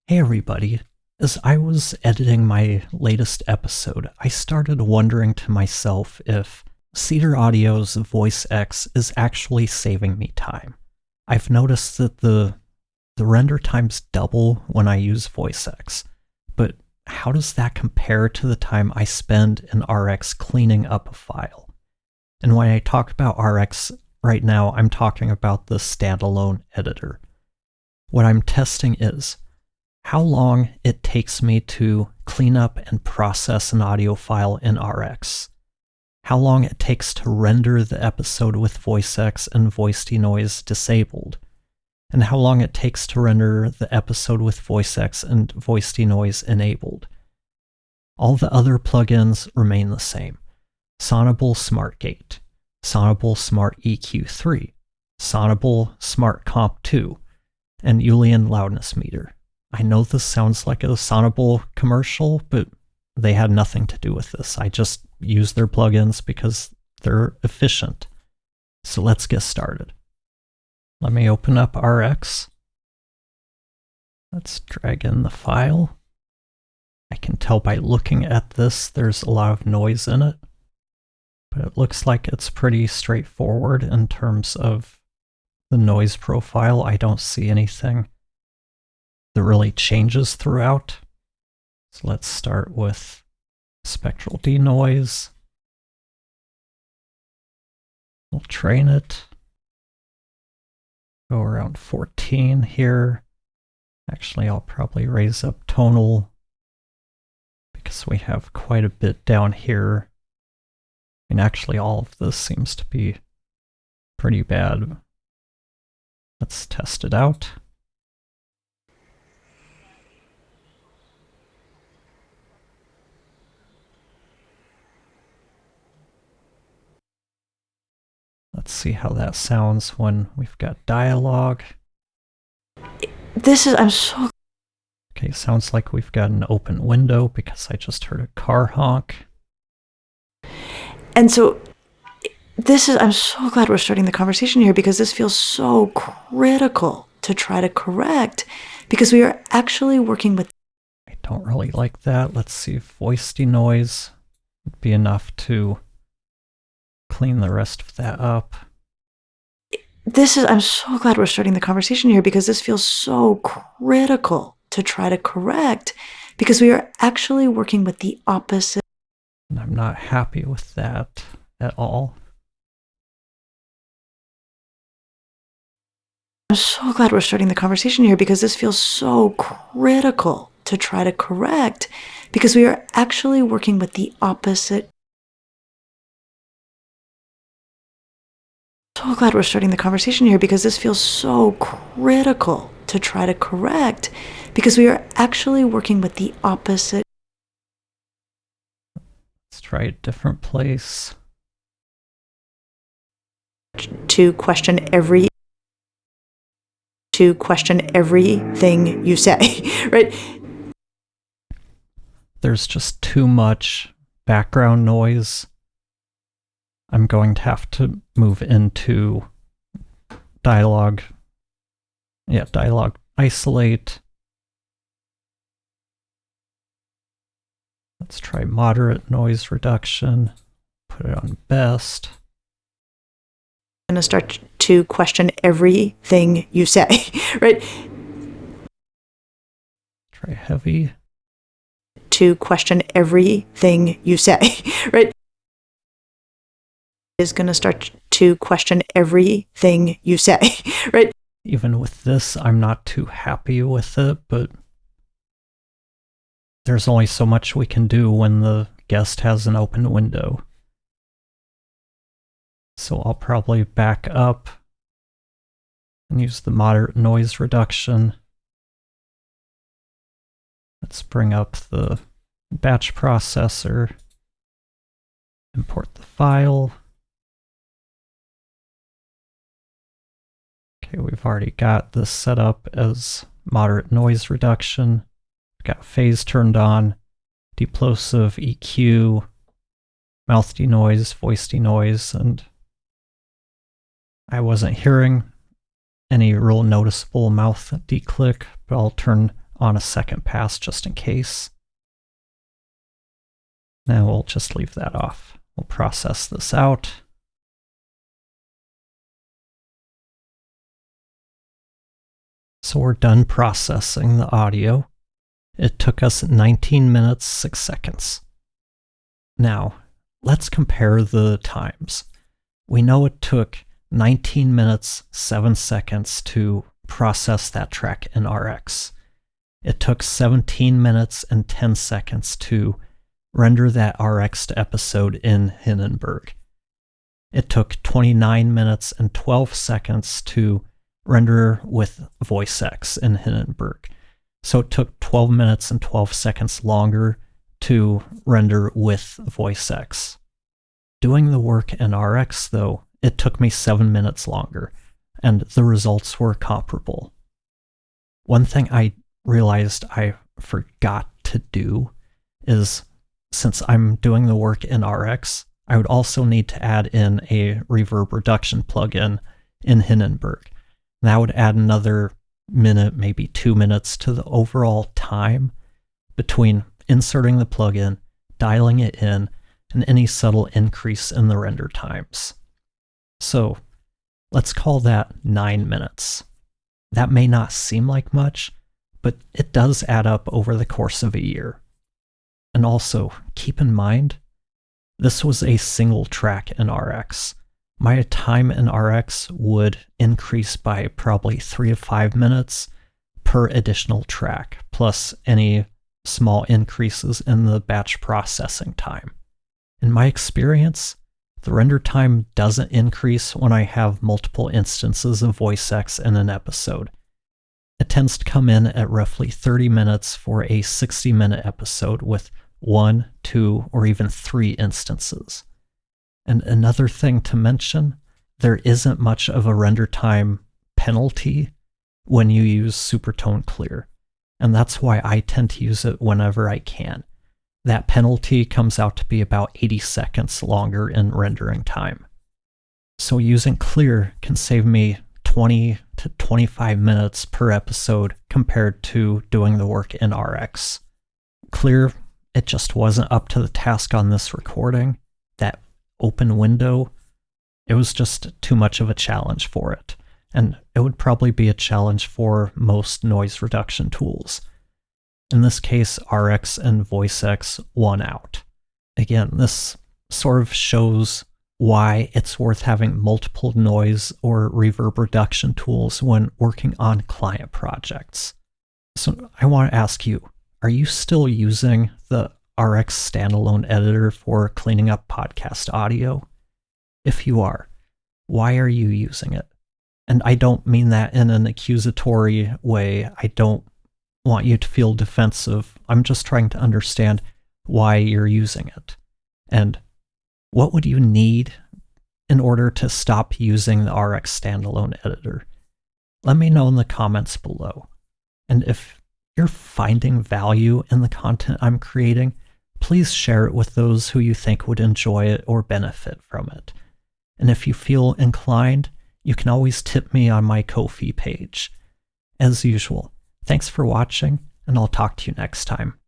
Hey everybody, as I was editing my latest episode, I started wondering to myself if Cedar Audio's VoicEx is actually saving me time. I've noticed that the render times double when I use VoicEx, but how does that compare to the time I spend in RX cleaning up a file? And when I talk about RX right now, I'm talking about the standalone editor. What I'm testing is how long it takes me to clean up and process an audio file in RX, how long it takes to render the episode with VoicEx and voice denoise disabled, and how long it takes to render the episode with VoicEx and voice denoise enabled. All the other plugins remain the same. Sonable Smart Gate, Sonable Smart EQ3, Sonable Smart Comp 2, and Julian Loudness Meter. I know this sounds like a Sonable commercial, but they had nothing to do with this. I just use their plugins because they're efficient. So let's get started. Let me open up RX. Let's drag in the file. I can tell by looking at this there's a lot of noise in it, but it looks like it's pretty straightforward in terms of the noise profile. I don't see anything that really changes throughout. So let's start with spectral denoise. We'll train it. Go around 14 here. Actually, I'll probably raise up tonal because we have quite a bit down here. And actually, all of this seems to be pretty bad. Let's test it out. Let's see how that sounds when we've got dialogue. Okay, sounds like we've got an open window because I just heard a car honk. And so I'm so glad we're starting the conversation here because this feels so critical to try to correct because we are actually working with. I don't really like that. Let's see if voice denoise would be enough to clean the rest of that up. I'm so glad we're starting the conversation here because this feels so critical to try to correct because we are actually working with the opposite. And I'm not happy with that at all. I'm so glad we're starting the conversation here because this feels so critical to try to correct because we are actually working with the opposite. So glad we're starting the conversation here because this feels so critical to try to correct because we are actually working with the opposite. Let's try a different place. To question everything you say, right? There's just too much background noise. I'm going to have to move into dialogue. Yeah, dialogue isolate. Let's try moderate noise reduction. Put it on best. I'm going to start to question everything you say, right? Try heavy. To question everything you say, right? Is going to start to question everything you say, right? Even with this, I'm not too happy with it, but there's only so much we can do when the guest has an open window. So I'll probably back up and use the moderate noise reduction. Let's bring up the batch processor, import the file. Okay, we've already got this set up as moderate noise reduction. We've got phase turned on, deplosive, EQ, mouth denoise, voice denoise, and I wasn't hearing any real noticeable mouth declick, but I'll turn on a second pass just in case. Now we'll just leave that off. We'll process this out. So we're done processing the audio. It took us 19 minutes, 6 seconds. Now, let's compare the times. We know it took 19 minutes, 7 seconds to process that track in RX. It took 17 minutes and 10 seconds to render that RX episode in Hindenburg. It took 29 minutes and 12 seconds to render with VoicEx in Hindenburg. So it took 12 minutes and 12 seconds longer to render with VoicEx. Doing the work in RX, though, it took me 7 minutes longer, and the results were comparable. One thing I realized I forgot to do is, since I'm doing the work in RX, I would also need to add in a reverb reduction plugin in Hindenburg. That would add another minute, maybe 2 minutes to the overall time between inserting the plugin, dialing it in, and any subtle increase in the render times. So let's call that 9 minutes. That may not seem like much, but it does add up over the course of a year. And also, keep in mind, this was a single track in RX. My time in RX would increase by probably 3 to 5 minutes per additional track, plus any small increases in the batch processing time. In my experience, the render time doesn't increase when I have multiple instances of VoicEx in an episode. It tends to come in at roughly 30 minutes for a 60-minute episode with 1, 2, or even 3 instances. And another thing to mention, there isn't much of a render time penalty when you use Supertone Clear, and that's why I tend to use it whenever I can. That penalty comes out to be about 80 seconds longer in rendering time. So using Clear can save me 20 to 25 minutes per episode compared to doing the work in RX. Clear, it just wasn't up to the task on this recording. That open window, it was just too much of a challenge for it. And it would probably be a challenge for most noise reduction tools. In this case, RX and VoicEx won out. Again, this sort of shows why it's worth having multiple noise or reverb reduction tools when working on client projects. So I want to ask you, are you still using the RX standalone editor for cleaning up podcast audio? If you are, why are you using it? And I don't mean that in an accusatory way. I don't want you to feel defensive. I'm just trying to understand why you're using it. And what would you need in order to stop using the RX standalone editor? Let me know in the comments below. And if you're finding value in the content I'm creating, please share it with those who you think would enjoy it or benefit from it. And if you feel inclined, you can always tip me on my Ko-fi page. As usual, thanks for watching, and I'll talk to you next time.